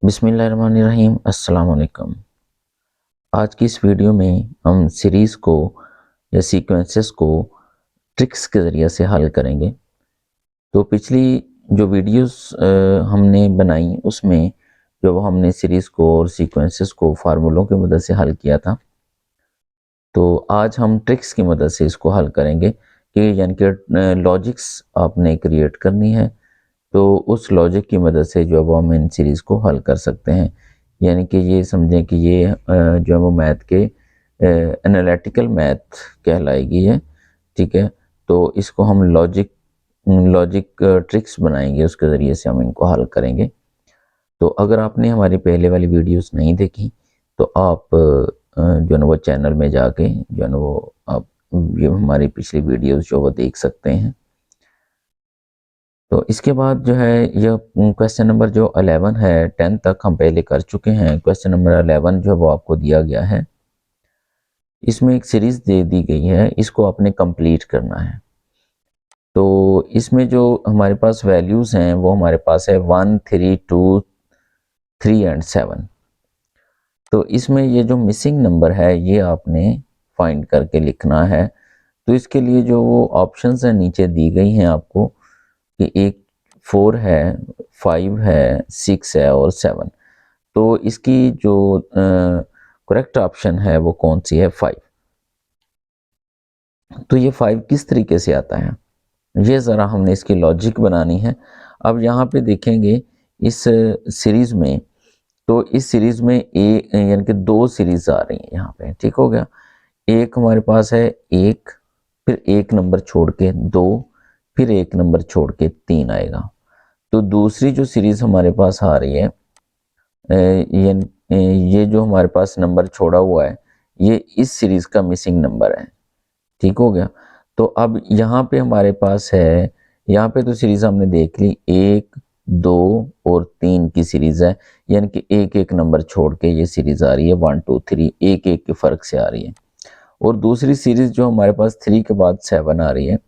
बिस्मिल्लाहिर्रहमानिर्रहीम। अस्सलाम वालेकुम। आज की इस वीडियो में हम सीरीज़ को या सीक्वेंसेस को ट्रिक्स के ज़रिए से हल करेंगे। तो पिछली जो वीडियोस हमने बनाई उसमें जो हमने सीरीज़ को और सीक्वेंसेस को फार्मूलों की मदद से हल किया था, तो आज हम ट्रिक्स की मदद से इसको हल करेंगे कि यानी कि लॉजिक्स आपने क्रिएट करनी है। तो उस लॉजिक की मदद से जो है वो हम इन सीरीज़ को हल कर सकते हैं। यानी कि ये समझें कि ये जो है वो मैथ के एनालिटिकल मैथ कहलाएगी है, ठीक है। तो इसको हम लॉजिक लॉजिक ट्रिक्स बनाएंगे, उसके ज़रिए से हम इनको हल करेंगे। तो अगर आपने हमारी पहले वाली वीडियोस नहीं देखी तो आप जो है ना वो चैनल में जाके जो है ना वो आप ये हमारी पिछली वीडियोस जो वो देख सकते हैं। तो इसके बाद जो है यह क्वेश्चन नंबर जो 11 है, 10 तक हम पहले कर चुके हैं। क्वेश्चन नंबर 11 जो है वो आपको दिया गया है। इसमें एक सीरीज दे दी गई है, इसको आपने कंप्लीट करना है। तो इसमें जो हमारे पास वैल्यूज हैं वो हमारे पास है 1, 3, 2, 3 एंड 7। तो इसमें ये जो मिसिंग नंबर है ये आपने फाइंड करके लिखना है। तो इसके लिए जो वो ऑप्शंस हैं नीचे दी गई हैं आपको कि एक 4 है, 5 है, 6 है और 7। तो इसकी जो करेक्ट ऑप्शन है वो कौन सी है? 5। तो ये 5 किस तरीके से आता है, ये ज़रा हमने इसकी लॉजिक बनानी है। अब यहाँ पे देखेंगे इस सीरीज़ में, तो इस सीरीज़ में यानी कि 2 सीरीज़ आ रही हैं यहाँ पे, ठीक हो गया। एक हमारे पास है 1, फिर 1 नंबर छोड़ के 2, फिर 1 नंबर छोड़ के 3 आएगा। तो दूसरी जो सीरीज़ हमारे पास आ रही है, ये जो हमारे पास नंबर छोड़ा हुआ है ये इस सीरीज़ का मिसिंग नंबर है, ठीक हो गया। तो अब यहाँ पे हमारे पास है, यहाँ पे तो सीरीज़ हमने देख ली, 1, 2 और 3 की सीरीज़ है, यानी कि एक एक नंबर छोड़ के ये सीरीज़ आ रही है 1, 2, 3, एक एक के फ़र्क से आ रही है। और दूसरी सीरीज़ जो हमारे पास 3 के बाद 7 आ रही है,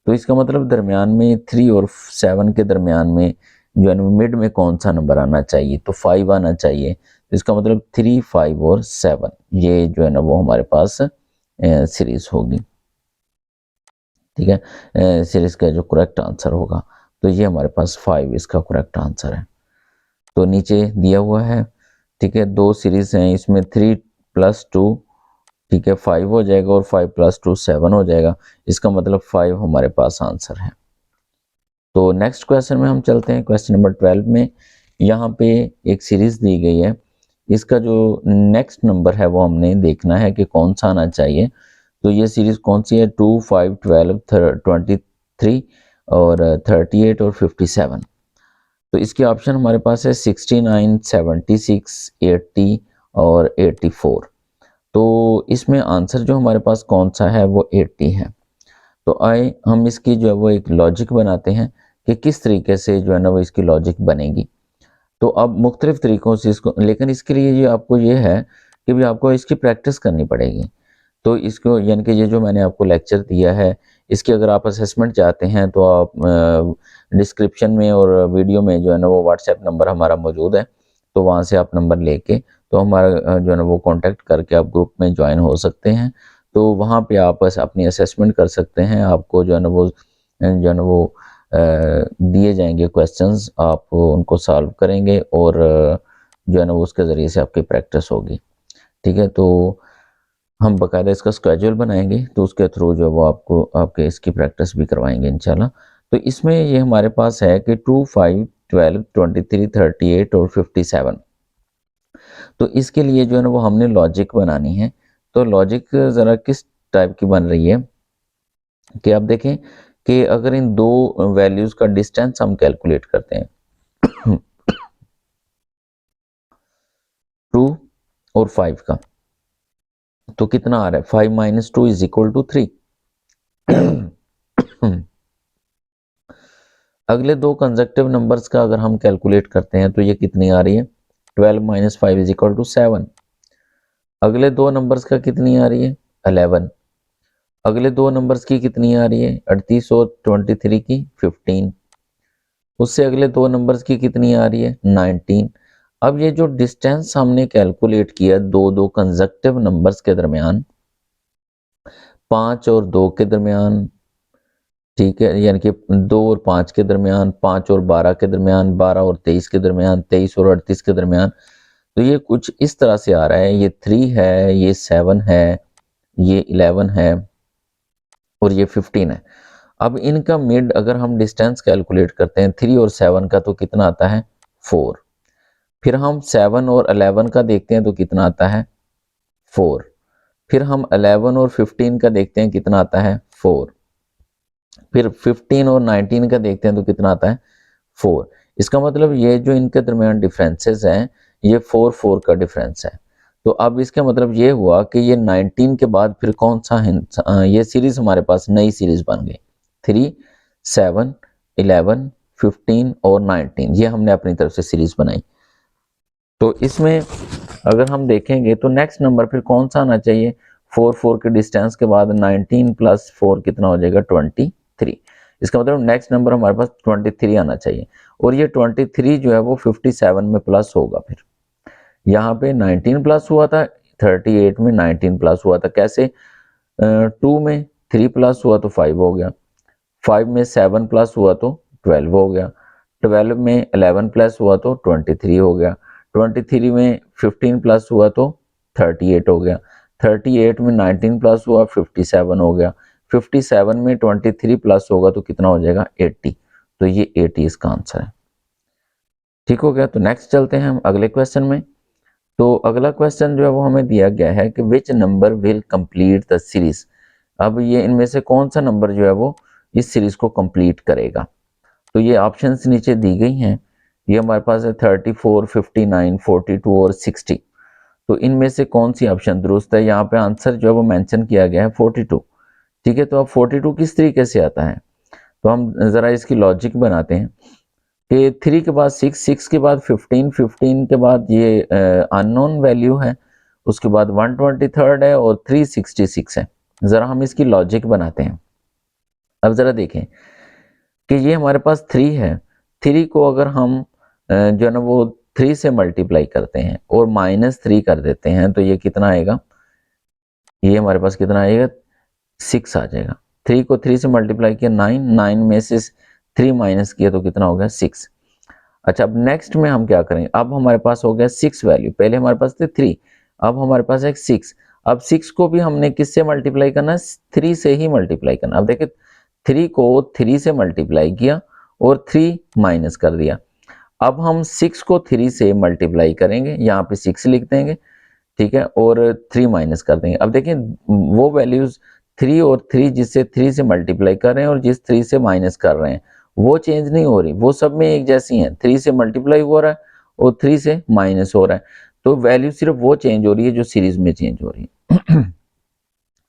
तो इसका मतलब दरमियान में 3 और 7 के दरमियान में जो है ना मिड में कौन सा नंबर आना चाहिए? तो 5 आना चाहिए। तो इसका मतलब 3, 5 और 7 ये जो है ना वो हमारे पास सीरीज़ होगी, ठीक है। सीरीज़ का जो करेक्ट आंसर होगा, तो ये हमारे पास 5 इसका करेक्ट आंसर है। तो नीचे दिया हुआ है, ठीक है। 2 सीरीज़ हैं, इसमें 3 + 2, ठीक है, 5 हो जाएगा और 5 + 2 7 हो जाएगा। इसका मतलब 5 हमारे पास आंसर है। तो नेक्स्ट क्वेश्चन में हम चलते हैं, क्वेश्चन नंबर 12 में। यहाँ पे एक सीरीज़ दी गई है, इसका जो नेक्स्ट नंबर है वो हमने देखना है कि कौन सा आना चाहिए। तो ये सीरीज़ कौन सी है? 2, 5, 12, 23 और 38 और 57। तो इसके ऑप्शन हमारे पास है 69, 76, 80 और 84। तो इसमें आंसर जो हमारे पास कौन सा है वो 80 है। तो आए हम इसकी जो है वो एक लॉजिक बनाते हैं कि किस तरीके से जो है ना वो इसकी लॉजिक बनेगी। तो अब मुख्तलिफ तरीक़ों से इसको, लेकिन इसके लिए ये आपको ये है कि भी आपको इसकी प्रैक्टिस करनी पड़ेगी। तो इसको यानी कि ये जो मैंने आपको लेक्चर दिया है, इसकी अगर आप असेसमेंट चाहते हैं तो आप डिस्क्रिप्शन में और वीडियो में जो है ना वो व्हाट्सएप नंबर हमारा मौजूद है। तो वहाँ से आप नंबर लेके तो हमारा जो है ना वो कॉन्टैक्ट करके आप ग्रुप में ज्वाइन हो सकते हैं। तो वहाँ पे आप बस अपनी असेसमेंट कर सकते हैं। आपको जो है ना वो दिए जाएंगे क्वेश्चंस, आप उनको सॉल्व करेंगे और जो है ना वो उसके ज़रिए से आपकी प्रैक्टिस होगी, ठीक है। तो हम बाकायदा इसका स्केड्यूल बनाएंगे, तो उसके थ्रू जो वो आपको आपके इसकी प्रैक्टिस भी करवाएंगे इंशाल्लाह। तो इसमें ये हमारे पास है कि 2, 5, 12, 23, 38 और 57। तो इसके लिए जो है ना वो हमने लॉजिक बनानी है। तो लॉजिक ज़रा किस टाइप की बन रही है कि आप देखें कि अगर इन दो वैल्यूज़ का डिस्टेंस हम कैलकुलेट करते हैं 2 और 5 का, तो कितना आ रहा है? 5 - 2 = 3। अगले दो कंसेक्टिव नंबर्स का अगर हम कैलकुलेट करते हैं तो ये कितनी आ रही है? 12 - 5 = 7। अगले दो नंबर्स का कितनी आ रही है? 11। अगले दो नंबर्स की कितनी आ रही है? 38 और 23 की 15। उससे अगले दो नंबर्स की कितनी आ रही है? 19। अब ये जो डिस्टेंस हमने कैलकुलेट किया दो दो कंजक्टिव नंबर्स के दरमियान, 5 और 2 के दरमियान, ठीक है, यानी कि 2 और 5 के दरमियान, 5 और 12 के दरमियान, 12 और 23 के दरमियान, 23 और 38 के दरमियान। तो ये कुछ इस तरह से आ रहा है, ये 3 है, ये 7 है, ये 11 है और ये 15 है। अब इनका मिड अगर हम डिस्टेंस कैलकुलेट करते हैं 3 और 7 का तो कितना आता है 4। फिर हम 7 और 11 का देखते हैं तो कितना आता है 4। फिर हम 11 और 15 का देखते हैं कितना आता है 4। फिर 15 और 19 का देखते हैं तो कितना आता है 4। इसका मतलब ये जो इनके दरमियान डिफरेंसेस हैं ये 4 का डिफरेंस है। तो अब इसका मतलब ये हुआ कि ये 19 के बाद फिर कौन सा ये सीरीज हमारे पास नई सीरीज बन गई 3, 7, 11, 15 और 19, ये हमने अपनी तरफ से सीरीज बनाई। तो इसमें अगर हम देखेंगे तो नेक्स्ट नंबर फिर कौन सा आना चाहिए, 4 के डिस्टेंस के बाद 19 + 4 कितना हो जाएगा 23। इसका मतलब नेक्स्ट नंबर हमारे पास 23 आना चाहिए और ये 23 जो है वो 57 में प्लस होगा। फिर यहाँ पे 19 प्लस हुआ था, 38 में 19 प्लस हुआ था, कैसे 2 में 3 प्लस हुआ तो 5 हो गया, 5 में 7 प्लस हुआ तो 12 हो गया, 12 में 11 प्लस हुआ तो 23 हो गया, 23 में 15 प्लस हुआ तो 38 हो गया, 38 में 19 प्लस हुआ 57 हो गया, 57 में 23 प्लस होगा तो कितना हो जाएगा 80। तो ये 80 इसका आंसर है। ठीक हो गया। तो नेक्स्ट चलते हैं हम अगले क्वेश्चन में। तो अगला क्वेश्चन जो है वो हमें दिया गया है कि which number will complete the series. अब ये इनमें से कौन सा नंबर जो है वो इस सीरीज को कंप्लीट करेगा। तो ये ऑप्शंस नीचे दी गई हैं, ये हमारे पास है 34, 59, 42 और 60। तो इनमें से कौन सी ऑप्शन दुरुस्त है। यहाँ पे आंसर जो है वो मेंशन किया गया है 42। ठीक है, तो अब 42 किस तरीके से आता है, तो हम ज़रा इसकी लॉजिक बनाते हैं कि 3 के बाद 6, 6 के बाद 15, 15 के बाद ये अननोन वैल्यू है, उसके बाद 123 है और 366 है। ज़रा हम इसकी लॉजिक बनाते हैं। अब ज़रा देखें कि ये हमारे पास 3 है, 3 को अगर हम जो है ना वो 3 से मल्टीप्लाई करते हैं और -3 कर देते हैं तो ये कितना आएगा, ये हमारे पास कितना आएगा 6 आ जाएगा। 3 को 3 से मल्टीप्लाई किया 9, 9 में से 3 माइनस किया तो कितना हो गया 6। अच्छा, अब नेक्स्ट में हम क्या करेंगे, अब हमारे पास हो गया 6 वैल्यू, पहले हमारे पास थे 3, अब हमारे पास है 6। अब 6 को भी हमने किससे मल्टीप्लाई करना है 3 से ही मल्टीप्लाई करना। अब देखिए 3 को 3 से मल्टीप्लाई किया और 3 माइनस कर दिया। अब हम 6 को 3 से मल्टीप्लाई करेंगे, यहाँ पे 6 लिख देंगे, ठीक है, और 3 माइनस कर देंगे। अब देखें वो वैल्यूज 3 और 3 जिससे 3 से मल्टीप्लाई कर रहे हैं और जिस 3 से माइनस कर रहे हैं वो चेंज नहीं हो रही, वो सब में एक जैसी हैं। 3 से मल्टीप्लाई हो रहा है और 3 से माइनस हो रहा है, तो वैल्यू सिर्फ वो चेंज हो रही है जो सीरीज में चेंज हो रही है।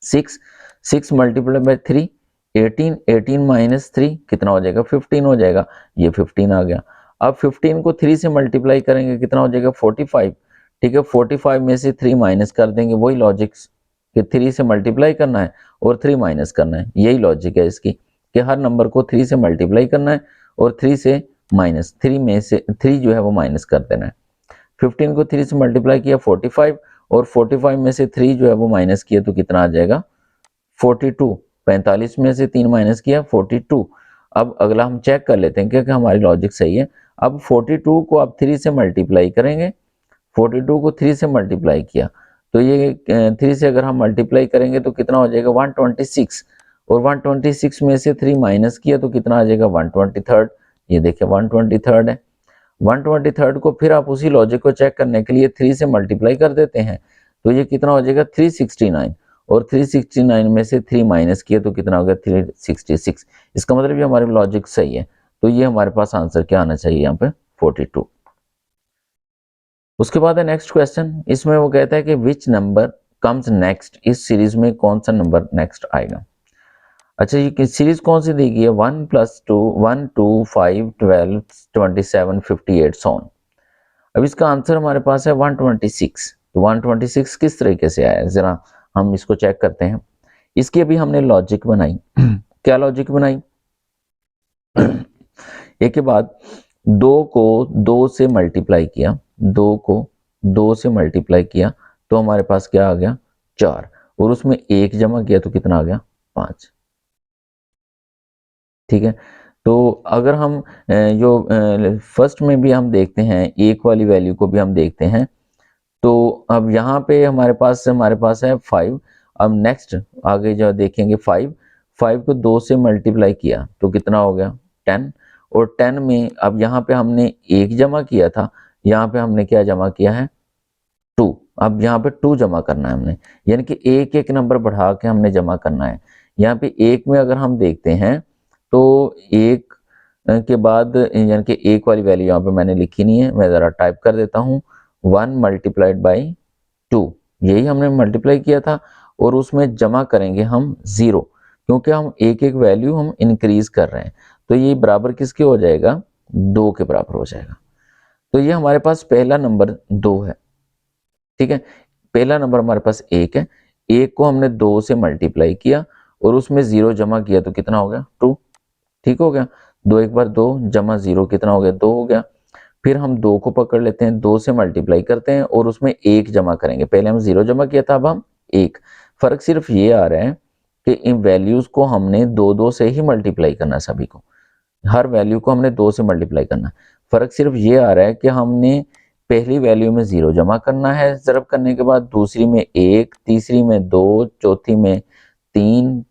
6 मल्टीप्लाई बाय 3 18, 18 माइनस 3 कितना हो जाएगा 15 हो जाएगा, ये 15 आ गया। अब 15 को 3 से मल्टीप्लाई करेंगे कितना हो जाएगा 45। ठीक है, 45 में से 3 माइनस कर देंगे, वही लॉजिक कि 3 से मल्टीप्लाई करना है और 3 माइनस करना है, यही लॉजिक है इसकी कि हर नंबर को 3 से मल्टीप्लाई करना है और 3 से माइनस 3 में से 3 जो है वो माइनस कर देना है। 15 को 3 से मल्टीप्लाई किया 45 और 45 में से 3 जो है वो माइनस किया तो कितना आ जाएगा 42। 45 में से 3 माइनस किया 42। अब अगला हम चेक कर लेते हैं क्योंकि हमारी लॉजिक सही है। अब 42 को आप 3 से मल्टीप्लाई करेंगे, 42 को 3 से मल्टीप्लाई किया तो ये 3 से अगर हम मल्टीप्लाई करेंगे तो कितना हो जाएगा 126 और 126 में से 3 माइनस किया तो कितना आ जाएगा 123। ये देखिए 123 है। 123 को फिर आप उसी लॉजिक को चेक करने के लिए 3 से मल्टीप्लाई कर देते हैं तो ये कितना हो जाएगा 369 और 369 में से 3 माइनस किया तो कितना हो गया 366। इसका मतलब ये हमारी लॉजिक सही है, तो ये हमारे पास आंसर क्या आना चाहिए यहाँ पे 42। उसके बाद है नेक्स्ट क्वेश्चन, इसमें वो कहता है कि विच नंबर कम्स नेक्स्ट, इस सीरीज में कौन सा नंबर नेक्स्ट आएगा। अच्छा, ये सीरीज कौन सी दी गई है 1 + 2 1 2 5 12 27 58 सॉन। अब इसका आंसर हमारे पास है 126। तो 126 किस तरीके से आया, जरा हम इसको चेक करते हैं। इसकी अभी हमने लॉजिक बनाई। क्या लॉजिक बनाई, एक के बाद 2 को 2 से मल्टीप्लाई किया, 2 को 2 से मल्टीप्लाई किया तो हमारे पास क्या आ गया 4, और उसमें 1 जमा किया तो कितना आ गया 5। ठीक है, तो अगर हम जो फर्स्ट में भी हम देखते हैं, एक वाली वैल्यू को भी हम देखते हैं, तो अब यहाँ पे हमारे पास है 5। अब नेक्स्ट आगे जो देखेंगे 5 को 2 से मल्टीप्लाई किया तो कितना हो गया 10, और 10 में अब यहाँ पे हमने 1 जमा किया था, यहाँ पे हमने क्या जमा किया है 2। अब यहाँ पे 2 जमा करना है हमने, यानी कि एक एक नंबर बढ़ा के हमने जमा करना है। यहाँ पे एक में अगर हम देखते हैं तो एक के बाद यानी कि एक वाली वैल्यू यहाँ पे मैंने लिखी नहीं है, मैं ज़रा टाइप कर देता हूँ 1 मल्टीप्लाइड बाई 2, यही हमने मल्टीप्लाई किया था, और उसमें जमा करेंगे हम 0, क्योंकि हम एक एक वैल्यू हम इंक्रीज कर रहे हैं, तो ये बराबर किसके हो जाएगा 2 के बराबर हो जाएगा। तो ये हमारे पास पहला नंबर 2 है। ठीक है, पहला नंबर हमारे पास 1 है, 1 को हमने 2 से मल्टीप्लाई किया और उसमें 0 जमा किया तो कितना हो गया 2। ठीक हो गया, 2 एक बार 2 जमा 0 कितना हो गया 2 हो गया। फिर हम 2 को पकड़ लेते हैं, 2 से मल्टीप्लाई करते हैं और उसमें 1 जमा करेंगे, पहले हम 0 जमा किया था, अब हम 1। फर्क सिर्फ ये आ रहा है कि इन वैल्यूज को हमने 2 से ही मल्टीप्लाई करना है, सभी को, हर वैल्यू को हमने 2 से मल्टीप्लाई करना है। फर्क सिर्फ ये आ रहा है कि हमने पहली वैल्यू में 0 जमा करना है ज़रब करने के बाद, दूसरी में 1, तीसरी में 2, चौथी में 3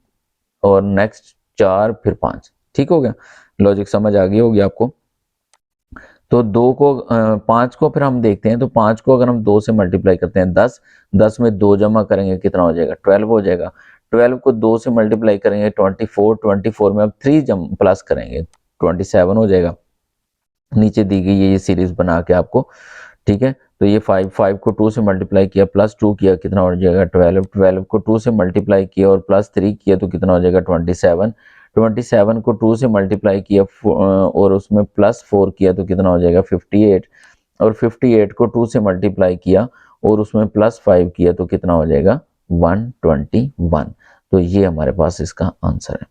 और नेक्स्ट 4, फिर 5। ठीक हो गया, लॉजिक समझ आ गई होगी आपको। तो 5 को फिर हम देखते हैं, तो 5 को अगर हम 2 से मल्टीप्लाई करते हैं 10 में 2 जमा करेंगे कितना हो जाएगा 12 हो जाएगा। 12 को 2 से मल्टीप्लाई करेंगे 24 में अब 3 प्लस करेंगे 27 हो जाएगा। नीचे दी गई ये सीरीज बना के आपको, ठीक है। तो ये 5 को 2 से मल्टीप्लाई किया प्लस 2 किया कितना हो जाएगा 12 को 2 से मल्टीप्लाई किया और प्लस 3 किया तो कितना हो जाएगा 27 को 2 से मल्टीप्लाई किया और उसमें प्लस 4 किया तो कितना हो जाएगा 58, और 58 को 2 से मल्टीप्लाई किया और उसमें प्लस 5 किया तो कितना हो जाएगा 121। तो ये हमारे पास इसका आंसर है।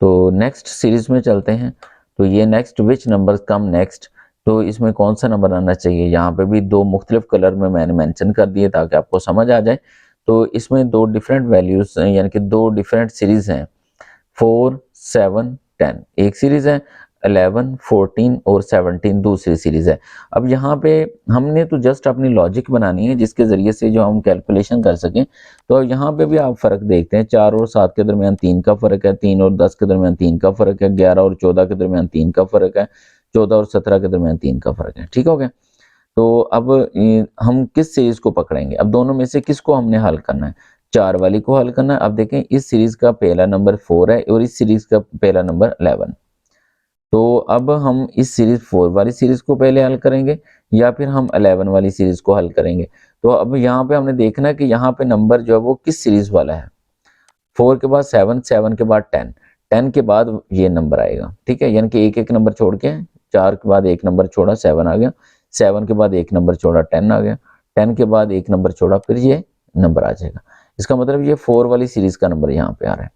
तो नेक्स्ट सीरीज में चलते हैं। तो ये next which number come next, तो इसमें कौन सा नंबर आना चाहिए, यहाँ पे भी 2 मुख्तलिफ कलर में मैंने मेंशन कर दिए ताकि आपको समझ आ जाए। तो इसमें 2 डिफरेंट वैल्यूज यानी कि 2 डिफरेंट सीरीज हैं, 4, 7, 10 एक सीरीज है, 11, 14 और 17 दूसरी सीरीज है। अब यहाँ पे हमने तो जस्ट अपनी लॉजिक बनानी है जिसके ज़रिए से जो हम कैलकुलेशन कर सकें। तो यहाँ पे भी आप फ़र्क देखते हैं, 4 और 7 के दरमियान 3 का फ़र्क है, 3 और 10 के दरमियान 3 का फ़र्क है, 11 और 14 के दरमियान 3 का फ़र्क है, 14 और 17 के दरमियान 3 का फ़र्क है। ठीक हो गया। तो अब हम किस सीरीज को पकड़ेंगे, अब दोनों में से किसको हमने हल करना है, 4 वाली को हल करना है। अब देखें इस सीरीज का पहला नंबर 4 है और इस सीरीज का पहला नंबर 11। तो अब हम इस सीरीज 4 वाली सीरीज को पहले हल करेंगे या फिर हम 11 वाली सीरीज को हल करेंगे। तो अब यहाँ पे हमने देखना है कि यहाँ पे नंबर जो है वो किस सीरीज वाला है। 4 के बाद 7, 7 के बाद 10, 10 के बाद ये नंबर आएगा। ठीक है, यानी कि एक एक नंबर छोड़ के 4 के बाद एक नंबर छोड़ा 7 आ गया, 7 के बाद एक नंबर छोड़ा 10 आ गया, 10 के बाद एक नंबर छोड़ा फिर ये नंबर आ जाएगा। इसका मतलब ये 4 वाली सीरीज का नंबर यहाँ पे आ रहा है।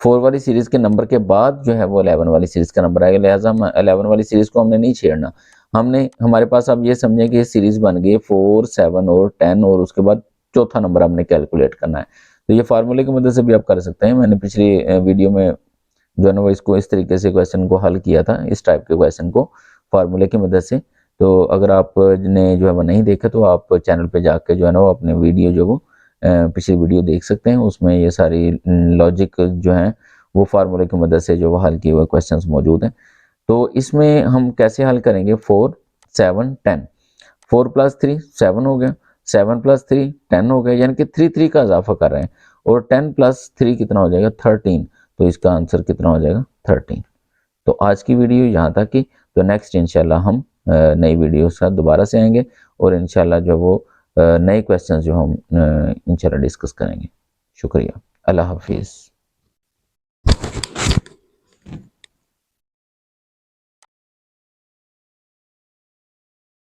4 वाली सीरीज के नंबर के बाद जो है वो 11 वाली सीरीज का नंबर आएगा, लिहाजा हम 11 वाली सीरीज को हमने नहीं छेड़ना। हमने हमारे पास अब ये समझे कि ये सीरीज बन गई 4, 7 और 10 और उसके बाद चौथा नंबर हमने कैलकुलेट करना है। तो ये फार्मूले की मदद से भी आप कर सकते हैं। मैंने पिछली वीडियो में जो है ना वो इसको इस तरीके से क्वेश्चन को हल किया था, इस टाइप के क्वेश्चन को फार्मूले की मदद से। तो अगर आपने जो है वो नहीं देखा तो आप चैनल पे जाकर जो है ना वो अपने वीडियो जो वो पिछली वीडियो देख सकते हैं, उसमें ये सारी लॉजिक जो है वो फार्मूले की मदद से जो वो हल किए हुए क्वेश्चंस मौजूद हैं। तो इसमें हम कैसे हल करेंगे 4, 7, 10, 4 + 3 7 हो गया, 7 + 3 10 हो गया, यानी कि 3 का इजाफा कर रहे हैं, और 10 + 3 कितना हो जाएगा 13। तो इसका आंसर कितना हो जाएगा 13। तो आज की वीडियो यहाँ तक की। तो नेक्स्ट इंशाल्लाह हम नई वीडियो के साथ दोबारा से आएंगे और इंशाल्लाह जो वो नए क्वेश्चन जो हम इंशाल्लाह डिस्कस करेंगे। शुक्रिया, अल्लाह हाफिज़।